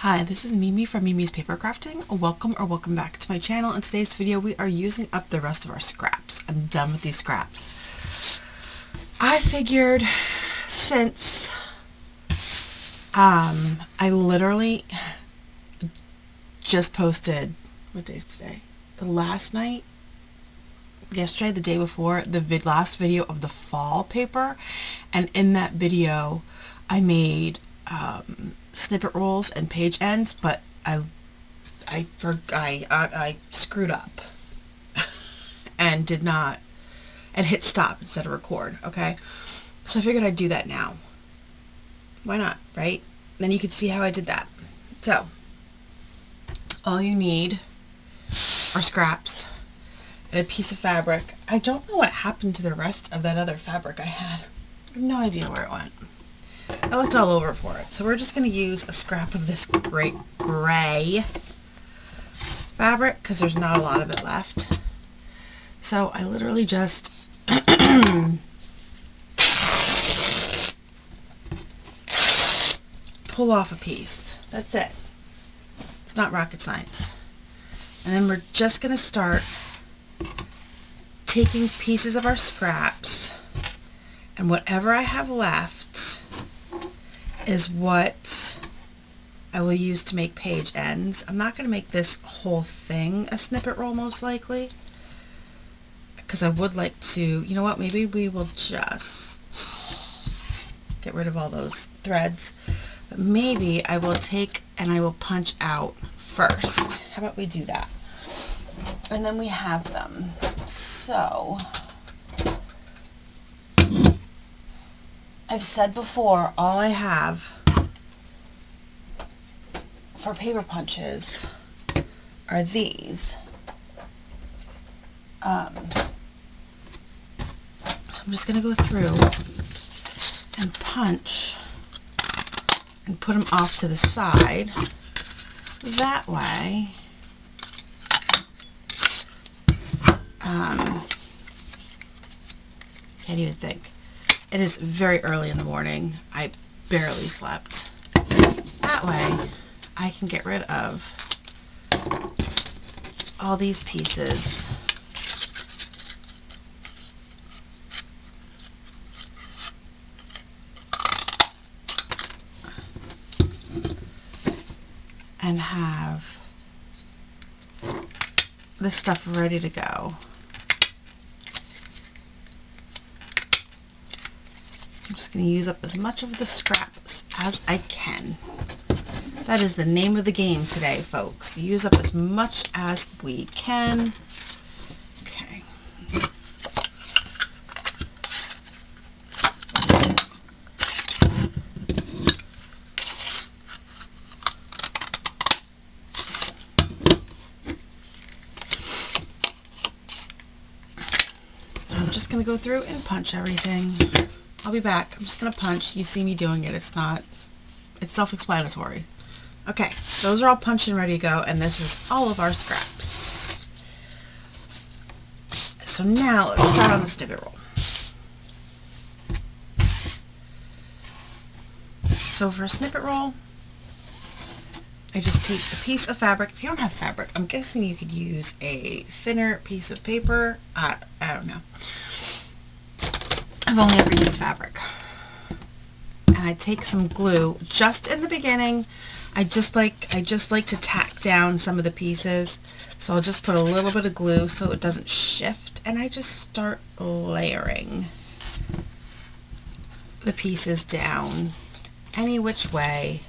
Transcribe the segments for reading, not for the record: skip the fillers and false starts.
Hi, this is Mimi from Mimi's Papercrafting. Welcome back to my channel. In today's video, we are using up the rest of our scraps. I'm done with these scraps. I figured since I literally just posted, what day is today? The last night? Yesterday, the day before, the last video of the fall paper, and in that video, I made snippet rolls and page ends, but I screwed up and did not, and hit stop instead of record. Okay, so I figured I'd do that now. Why not, right? Then you could see how I did that. So all you need are scraps and a piece of fabric. I don't know what happened to the rest of that other fabric I had. I have no idea where it went. I looked all over for it. So we're just going to use a scrap of this great gray fabric because there's not a lot of it left. So I literally just pull off a piece. That's it. It's not rocket science. And then we're just going to start taking pieces of our scraps, and whatever I have left is what I will use to make page ends. I'm not going to make this whole thing a snippet roll, most likely, because I would like to, you know what, maybe we will just get rid of all those threads, but maybe I will take and I will punch out first. How about we do that? And then we have them. So I've said before, all I have for paper punches are these. So I'm just going to go through and punch and put them off to the side. That way, can't even think. It is very early in the morning. I barely slept. That way, I can get rid of all these pieces. And have this stuff ready to go. I'm just going to use up as much of the scraps as I can. That is the name of the game today, folks. Use up as much as we can. Okay. So I'm just going to go through and punch everything. I'll be back. I'm just going to punch. You see me doing it. It's self-explanatory. Okay, those are all punched and ready to go, and this is all of our scraps. So now let's start on the snippet roll. So for a snippet roll, I just take a piece of fabric. If you don't have fabric, I'm guessing you could use a thinner piece of paper. I don't know. I've only ever used fabric. And I take some glue just in the beginning. I just like to tack down some of the pieces. So I'll just put a little bit of glue so it doesn't shift, and I just start layering the pieces down any which way.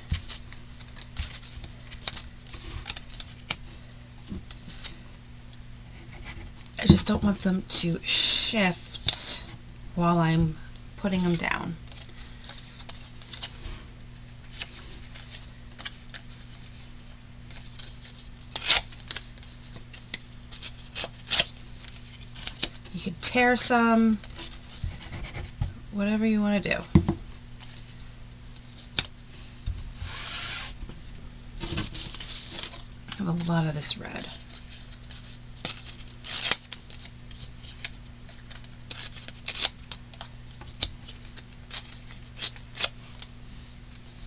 I just don't want them to shift while I'm putting them down. You could tear some, whatever you want to do. I have a lot of this red.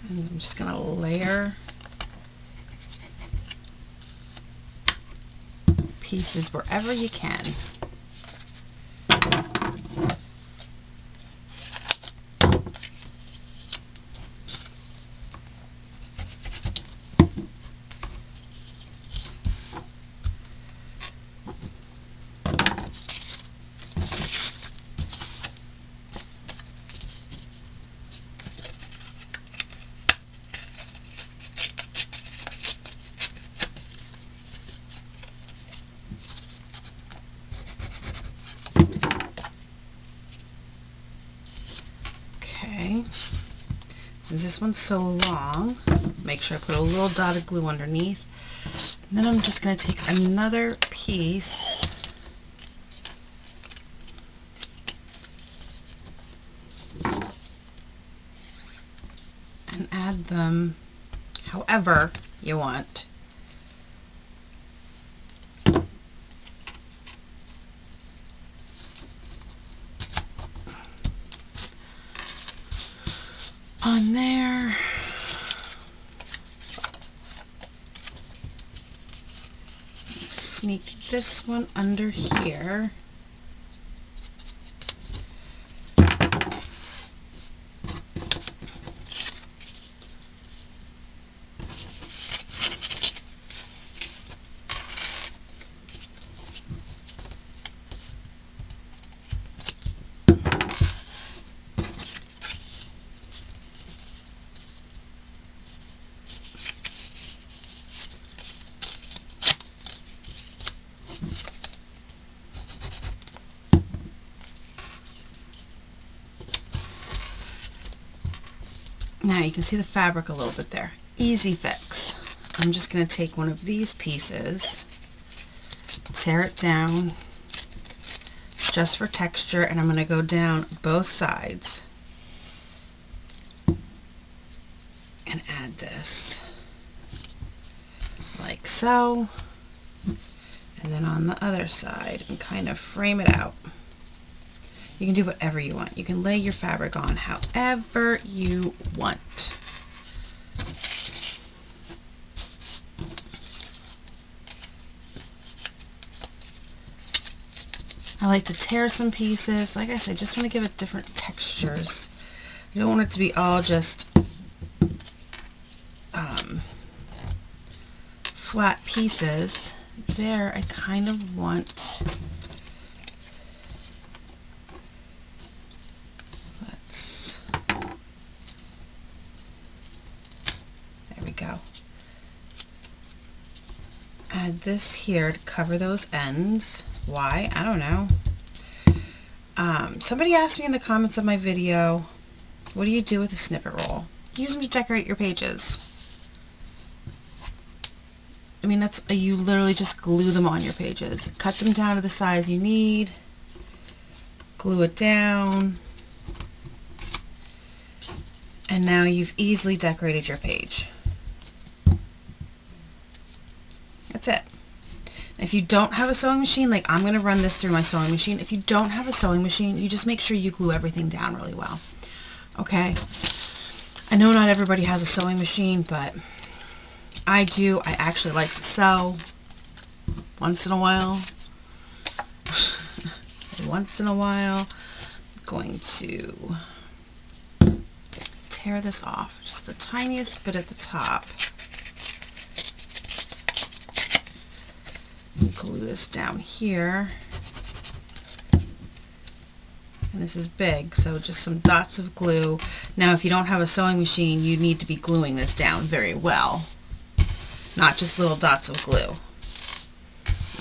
And I'm just going to layer pieces wherever you can. Since this one's so long, make sure I put a little dotted glue underneath. And then I'm just going to take another piece and add them however you want. On there. Sneak this one under here. Now you can see the fabric a little bit there. Easy fix. I'm just going to take one of these pieces, tear it down just for texture, and I'm going to go down both sides and add this like so, and then on the other side and kind of frame it out. You can do whatever you want. You can lay your fabric on however you want. I like to tear some pieces. Like I said, just want to give it different textures. You don't want it to be all just flat pieces. There, I kind of want... go. Add this here to cover those ends. Why? I don't know. Somebody asked me in the comments of my video, what do you do with a snippet roll? Use them to decorate your pages. I mean, that's you literally just glue them on your pages. Cut them down to the size you need. Glue it down. And now you've easily decorated your page. That's it. If you don't have a sewing machine, like I'm going to run this through my sewing machine. If you don't have a sewing machine, you just make sure you glue everything down really well. Okay? I know not everybody has a sewing machine, but I do. I actually like to sew once in a while. Once in a while. I'm going to tear this off. Just the tiniest bit at the top. Glue this down here, and this is big, so just some dots of glue. Now if you don't have a sewing machine, you need to be gluing this down very well, not just little dots of glue.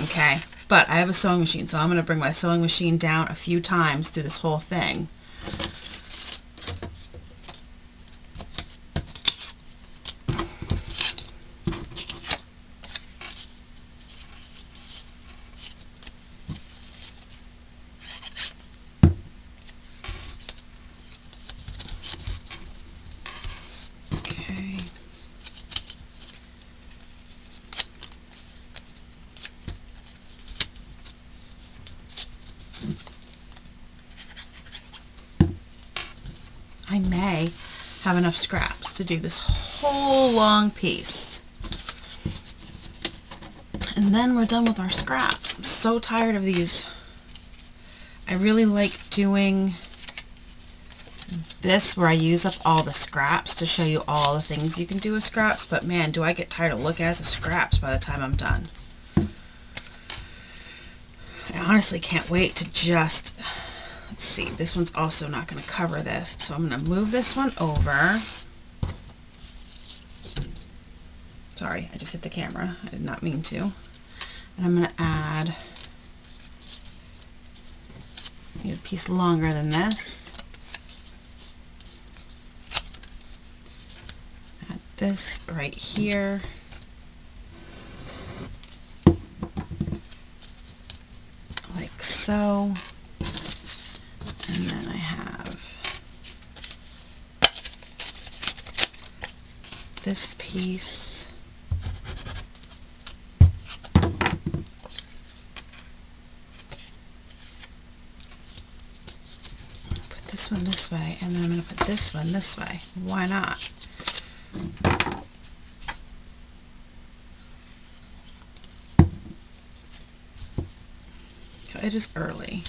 Okay, but I have a sewing machine, so I'm going to bring my sewing machine down a few times through this whole thing. I may have enough scraps to do this whole long piece. And then we're done with our scraps. I'm so tired of these. I really like doing this where I use up all the scraps to show you all the things you can do with scraps, but man, do I get tired of looking at the scraps by the time I'm done. I honestly can't wait to just, let's see, this one's also not going to cover this, so I'm going to move this one over. Sorry, I just hit the camera. I did not mean to. And I'm going to add, need a piece longer than this. Add this right here. Like so. And then I have this piece. Put this one this way, and then I'm going to put this one this way. Why not? It is early.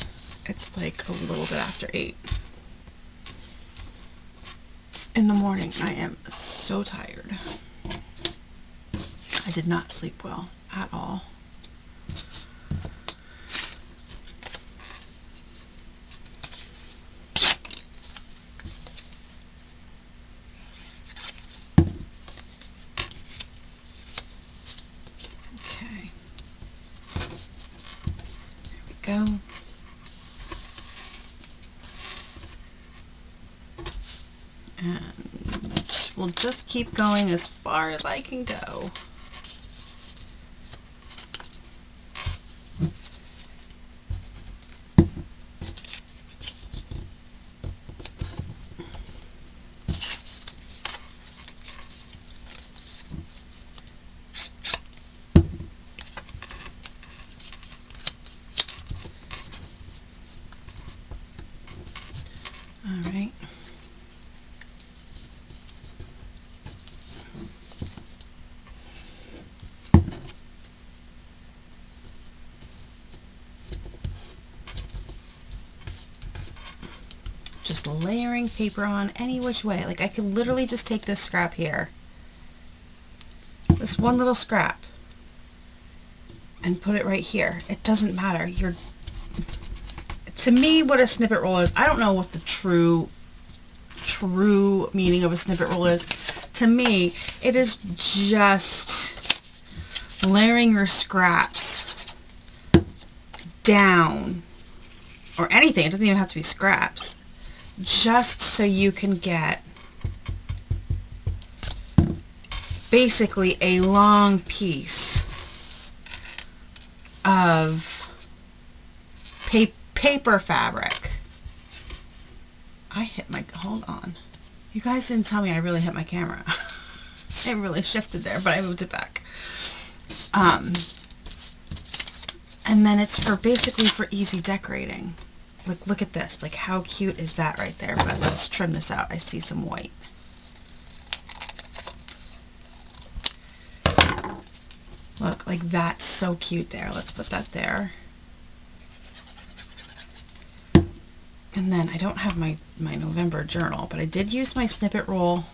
It's like a little bit after 8 in the morning. I am so tired. I did not sleep well at all. Okay. There we go. And we'll just keep going as far as I can go. All right. Just layering paper on any which way. Like I could literally just take this scrap here, this one little scrap, and put it right here. It doesn't matter. To me, what a snippet roll is, I don't know what the true meaning of a snippet roll is. To me, it is just layering your scraps down, or anything. It doesn't even have to be scraps. Just so you can get basically a long piece of paper fabric. I hit my, hold on. You guys didn't tell me I really hit my camera. It really shifted there, but I moved it back. And then it's for basically for easy decorating. Like, look at this. Like, how cute is that right there? But let's trim this out. I see some white. Look, like that's so cute there. Let's put that there. And then I don't have my November journal, but I did use my snippet roll.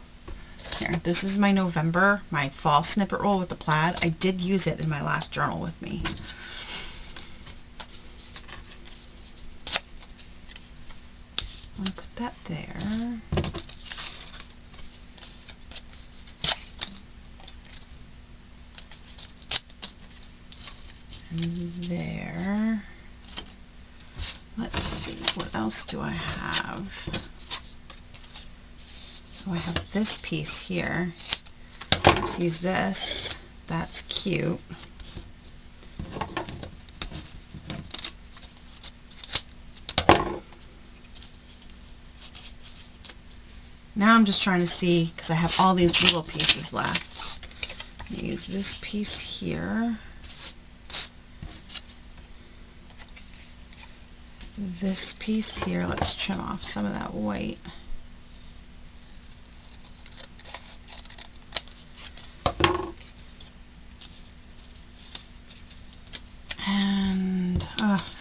Here, this is my November, my fall snippet roll with the plaid. I did use it in my last journal with me. I'm going to put that there. And there. Let's see, what else do I have? So I have this piece here. Let's use this. That's cute. Now I'm just trying to see, because I have all these little pieces left. I'm going to use this piece here. This piece here, let's trim off some of that white.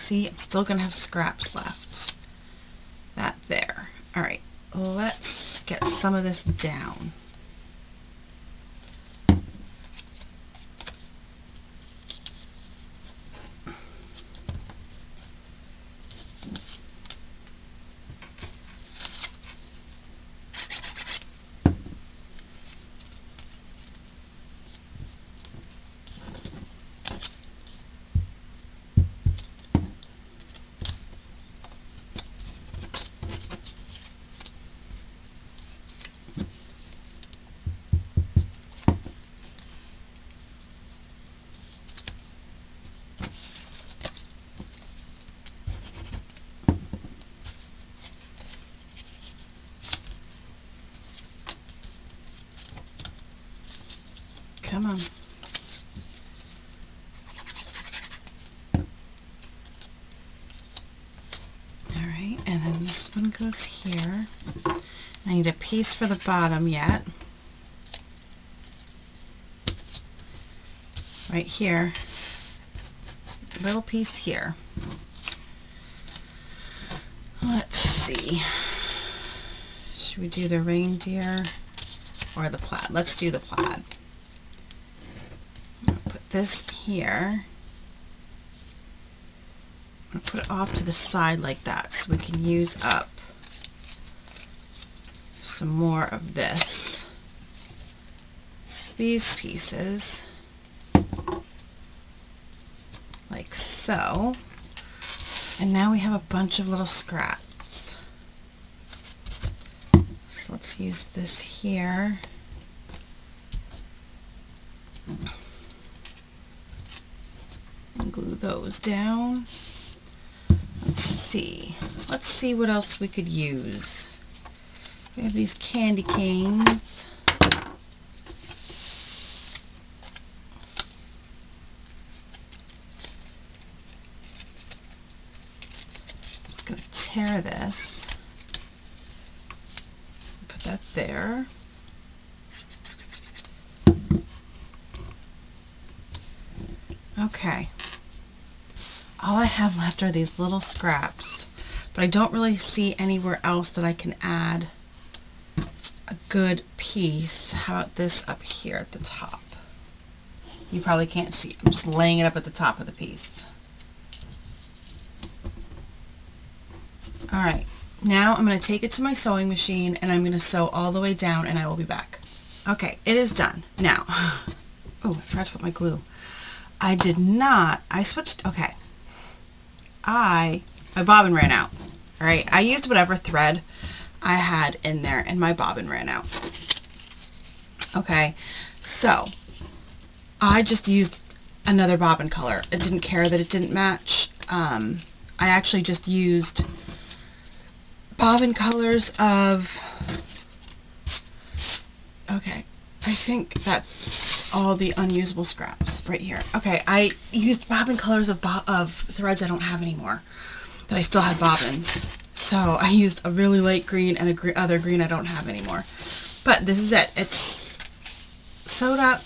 see, I'm still going to have scraps left. That there. All right, let's get some of this down. Come on. Alright, and then this one goes here. I need a piece for the bottom yet. Right here. Little piece here. Let's see. Should we do the reindeer or the plaid? Let's do the plaid. This here, I'll put it off to the side like that so we can use up some more of this. These pieces, like so. And now we have a bunch of little scraps. So let's use this here. And glue those down. Let's see what else we could use. We have these candy canes. Just going to tear this. Put that there. Okay. All I have left are these little scraps, but I don't really see anywhere else that I can add a good piece. How about this up here at the top? You probably can't see. I'm just laying it up at the top of the piece. Alright, now I'm going to take it to my sewing machine and I'm going to sew all the way down and I will be back. Okay, it is done. Now, oh, I forgot to put my glue. I switched, okay. My bobbin ran out, alright? I used whatever thread I had in there and my bobbin ran out. Okay, so I just used another bobbin color. It didn't care that it didn't match. I actually just used bobbin colors of, okay, I think that's all the unusable scraps right here. Okay, I used bobbin colors of threads I don't have anymore, that I still had bobbins. So I used a really light green and other green I don't have anymore. But this is it. It's sewed up.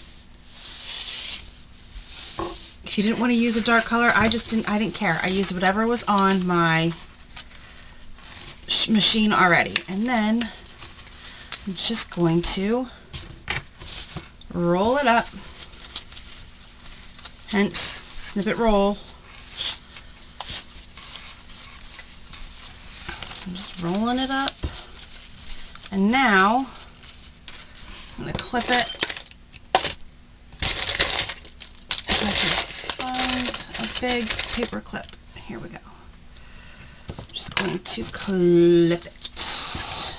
If you didn't want to use a dark color, I didn't care. I used whatever was on my machine already. And then I'm just going to roll it up, hence snippet roll. I'm just rolling it up, and now I'm going to clip it. If I can find a big paper clip. Here we go. I'm just going to clip it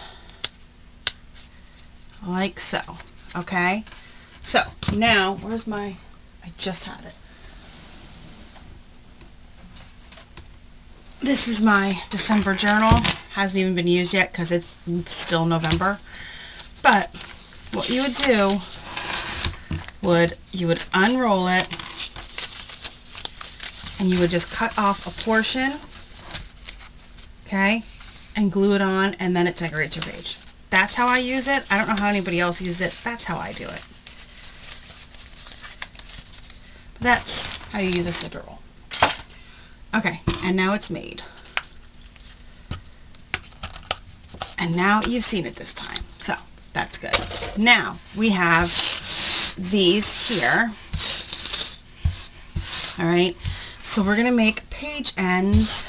like so. Okay, so now where's my, I just had it. This is my December journal. Hasn't even been used yet because it's still November. But what you would do you would unroll it and you would just cut off a portion, okay, and glue it on, and then it decorates your page. That's how I use it. I don't know how anybody else uses it. That's how I do it. That's how you use a snippet roll. Okay, and now it's made. And now you've seen it this time, so that's good. Now we have these here. All right, so we're gonna make page ends.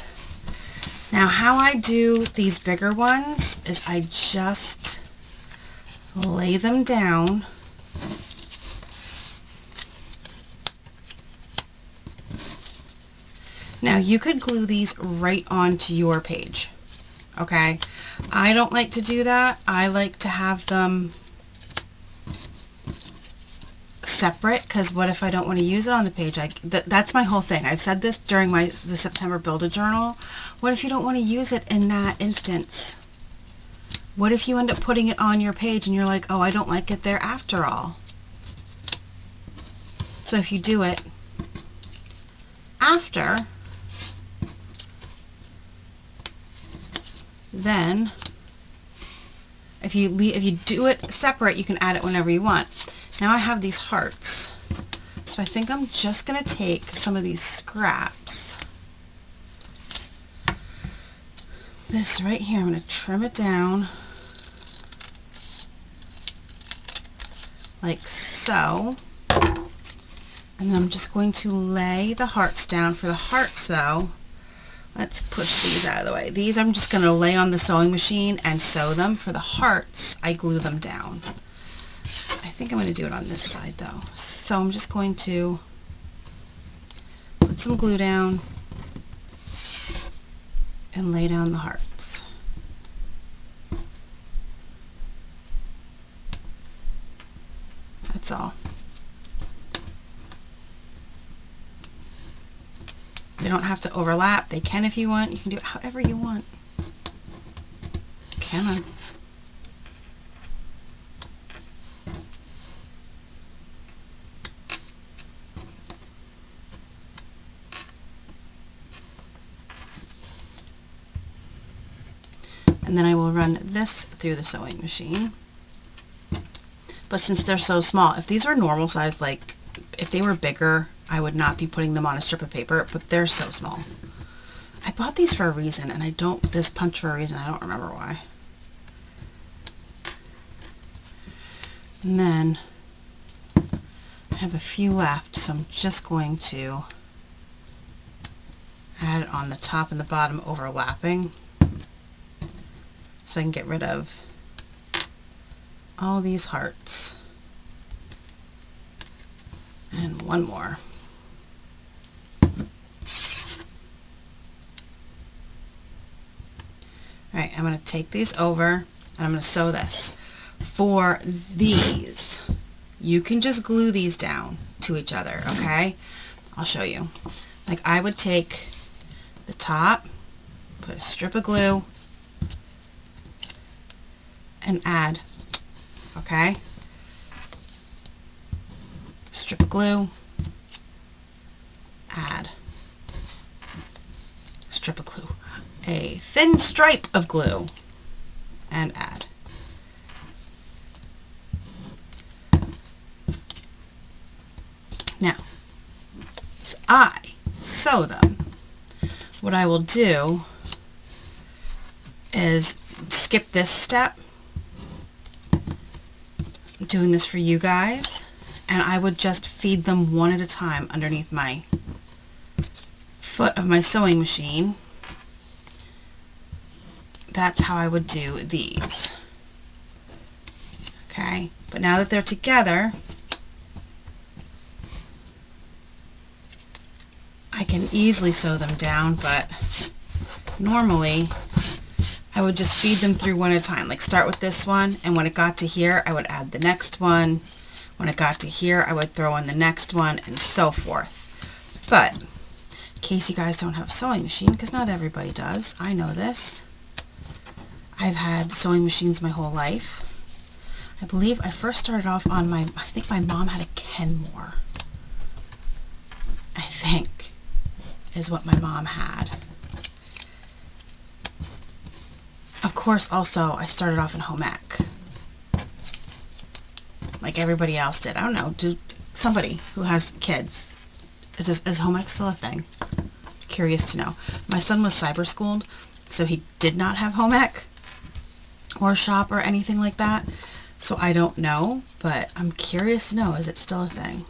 Now how I do these bigger ones is I just lay them down Now you could glue these right onto your page, okay? I don't like to do that. I like to have them separate, because what if I don't want to use it on the page? That's my whole thing. I've said this during the September Build-A-Journal. What if you don't want to use it in that instance? What if you end up putting it on your page and you're like, oh, I don't like it there after all? So if you do it after, then if you do it separate, you can add it whenever you want. Now I have these hearts, so I think I'm just going to take some of these scraps. This right here, I'm going to trim it down like so. And then I'm just going to lay the hearts down. For the hearts though, let's push these out of the way. These I'm just going to lay on the sewing machine and sew them. For the hearts, I glue them down. I think I'm going to do it on this side though. So I'm just going to put some glue down and lay down the hearts. That's all. They don't have to overlap. They can if you want. You can do it however you want. Come on. And then I will run this through the sewing machine. But since they're so small, if these were normal size, like if they were bigger, I would not be putting them on a strip of paper, but they're so small. I bought these for a reason, and this punch for a reason, I don't remember why. And then I have a few left, so I'm just going to add it on the top and the bottom overlapping, so I can get rid of all these hearts. And one more. Alright, I'm going to take these over and I'm going to sew this. For these, you can just glue these down to each other, okay? I'll show you. Like I would take the top, put a strip of glue, and add, okay? Strip of glue, add, strip of glue, a thin stripe of glue, and add. Now, as I sew them, what I will do is skip this step. I'm doing this for you guys. And I would just feed them one at a time underneath my foot of my sewing machine. That's how I would do these. Okay, but now that they're together, I can easily sew them down, but normally I would just feed them through one at a time. Like start with this one, and when it got to here, I would add the next one. When it got to here, I would throw in the next one, and so forth. But in case you guys don't have a sewing machine, because not everybody does, I know this. I've had sewing machines my whole life. I believe I first started off on I think my mom had a Kenmore. I think is what my mom had. Of course, also, I started off in home ec. Like everybody else did. I don't know, somebody who has kids, is home ec still a thing? curious to know. My son was cyber schooled, so he did not have home ec or shop or anything like that. So I don't know, but I'm curious to know, is it still a thing?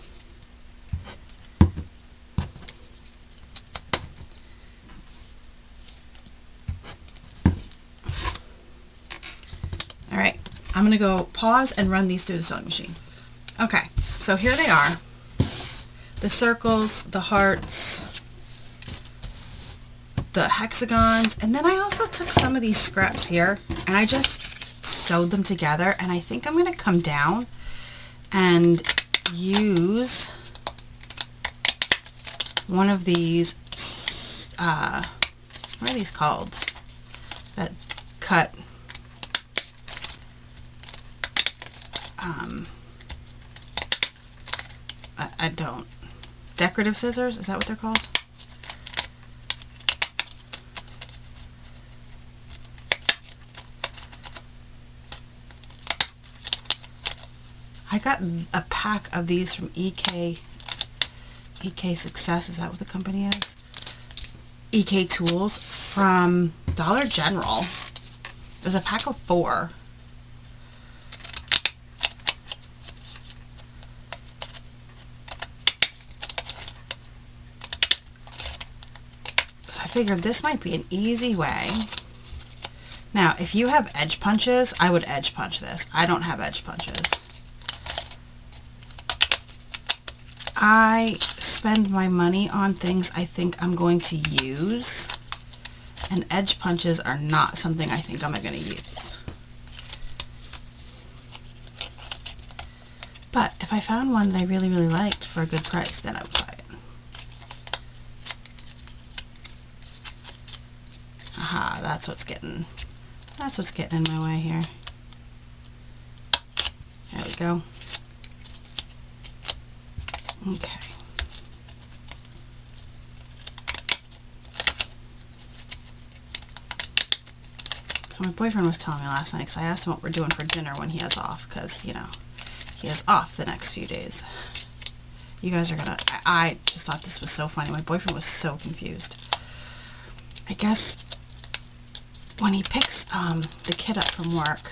All right, I'm gonna go pause and run these through the sewing machine. Okay, so here they are. The circles, the hearts, the hexagons, and then I also took some of these scraps here and I just sewed them together, and I think I'm going to come down and use one of these, what are these called? That cut, I don't, decorative scissors, is that what they're called? I got a pack of these from EK Success, is that what the company is? EK Tools from Dollar General. There's a pack of 4. So I figured this might be an easy way. Now, if you have edge punches, I would edge punch this. I don't have edge punches. I spend my money on things I think I'm going to use, and edge punches are not something I think I'm going to use. But if I found one that I really, really liked for a good price, then I would buy it. Aha, that's what's getting in my way here. There we go. Okay. So my boyfriend was telling me last night, because I asked him what we're doing for dinner when he has off, because, you know, he has off the next few days. You guys are gonna, I just thought this was so funny. My boyfriend was so confused. I guess when he picks the kid up from work,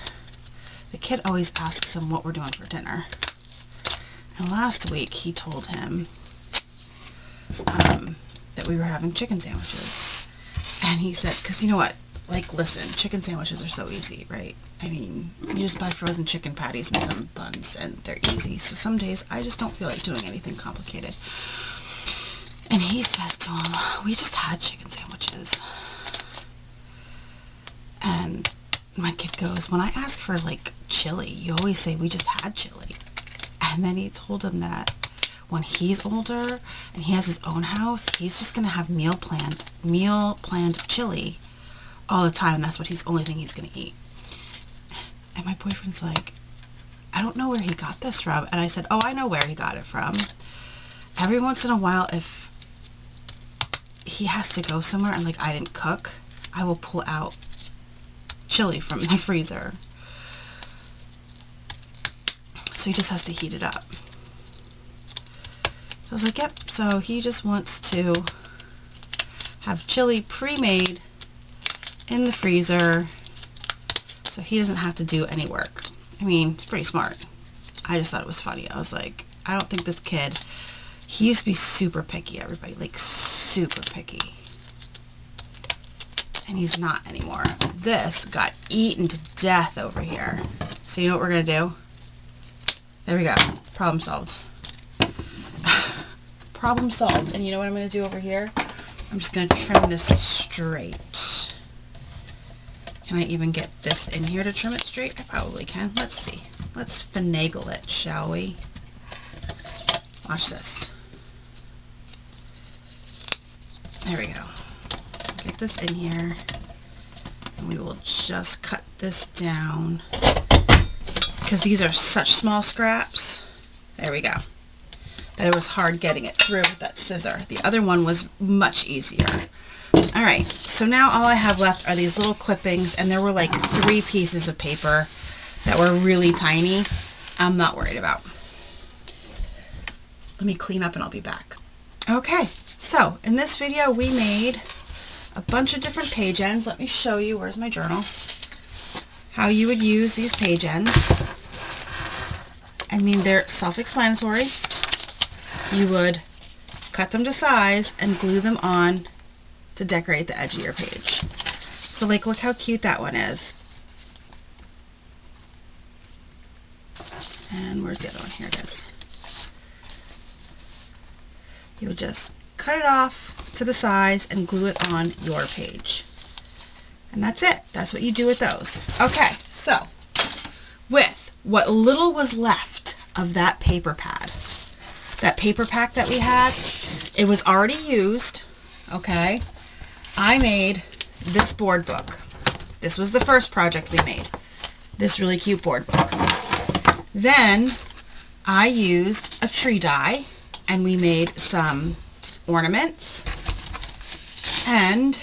the kid always asks him what we're doing for dinner. And last week he told him that we were having chicken sandwiches. And he said, because you know what, like, listen, chicken sandwiches are so easy, right? I mean, you just buy frozen chicken patties and some buns and they're easy. So some days I just don't feel like doing anything complicated. And he says to him, we just had chicken sandwiches. And my kid goes, when I ask for like chili, you always say we just had chili. And then he told him that when he's older and he has his own house, he's just going to have meal planned chili all the time, and that's what only thing he's going to eat. And my boyfriend's like, I don't know where he got this from. And I said, oh, I know where he got it from. Every once in a while, if he has to go somewhere and like I didn't cook, I will pull out chili from the freezer. So he just has to heat it up. I was like, yep, so he just wants to have chili pre-made in the freezer so he doesn't have to do any work. I mean, it's pretty smart. I just thought it was funny. I was like, I don't think this kid, he used to be super picky, everybody, like super picky. And he's not anymore. This got eaten to death over here. So you know what we're going to do? There we go. Problem solved. Problem solved. And you know what I'm going to do over here? I'm just going to trim this straight. Can I even get this in here to trim it straight? I probably can. Let's see. Let's finagle it, shall we? Watch this. There we go. Get this in here. And we will just cut this down. Because these are such small scraps. There we go. That it was hard getting it through with that scissor. The other one was much easier. Alright, so now all I have left are these little clippings, and there were like 3 pieces of paper that were really tiny. I'm not worried about. Let me clean up and I'll be back. Okay, So in this video we made a bunch of different page ends. Let me show you, where's my journal, how you would use these page ends. I mean, they're self-explanatory. You would cut them to size and glue them on to decorate the edge of your page. So like, look how cute that one is. And where's the other one? Here it is. You would just cut it off to the size and glue it on your page. And that's it. That's what you do with those. Okay, so with what little was left of that paper pad, that paper pack that we had, it was already used, okay? I made this board book. This was the first project we made. This really cute board book. Then I used a tree die and we made some ornaments and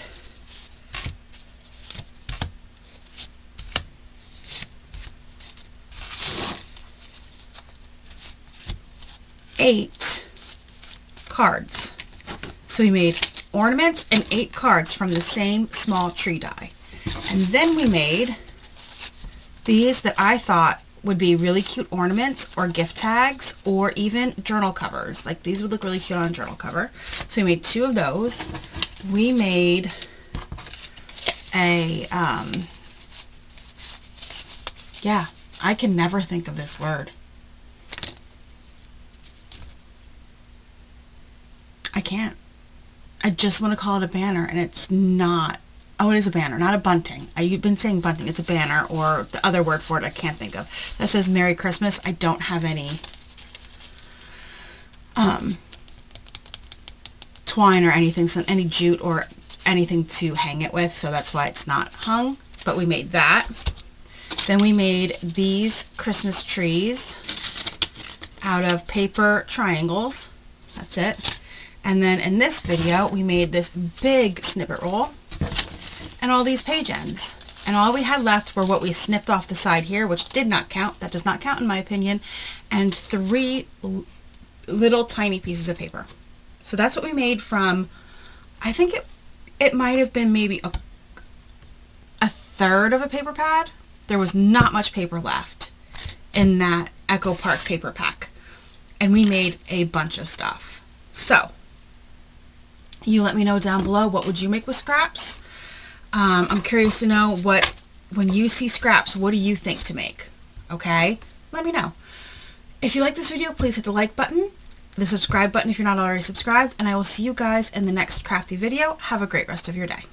eight cards. So we made ornaments and 8 cards from the same small tree die. And then we made these that I thought would be really cute ornaments or gift tags or even journal covers. Like, these would look really cute on a journal cover. So we made 2 of those. We made a, yeah, I can never think of this word. I can't. I just want to call it a banner, and it's not. Oh, it is a banner, not a bunting. I've been saying bunting. It's a banner, or the other word for it I can't think of. That says Merry Christmas. I don't have any twine or anything, so any jute or anything to hang it with, so that's why it's not hung. But we made that. Then we made these Christmas trees out of paper triangles. That's it. And then in this video, we made this big snippet roll and all these page ends. And all we had left were what we snipped off the side here, which did not count. That does not count in my opinion. And 3 little tiny pieces of paper. So that's what we made from, I think it might have been maybe a third of a paper pad. There was not much paper left in that Echo Park paper pack. And we made a bunch of stuff. So you let me know down below, what would you make with scraps? I'm curious to know when you see scraps, what do you think to make? Okay? Let me know. If you like this video, please hit the like button, the subscribe button if you're not already subscribed, and I will see you guys in the next crafty video. Have a great rest of your day.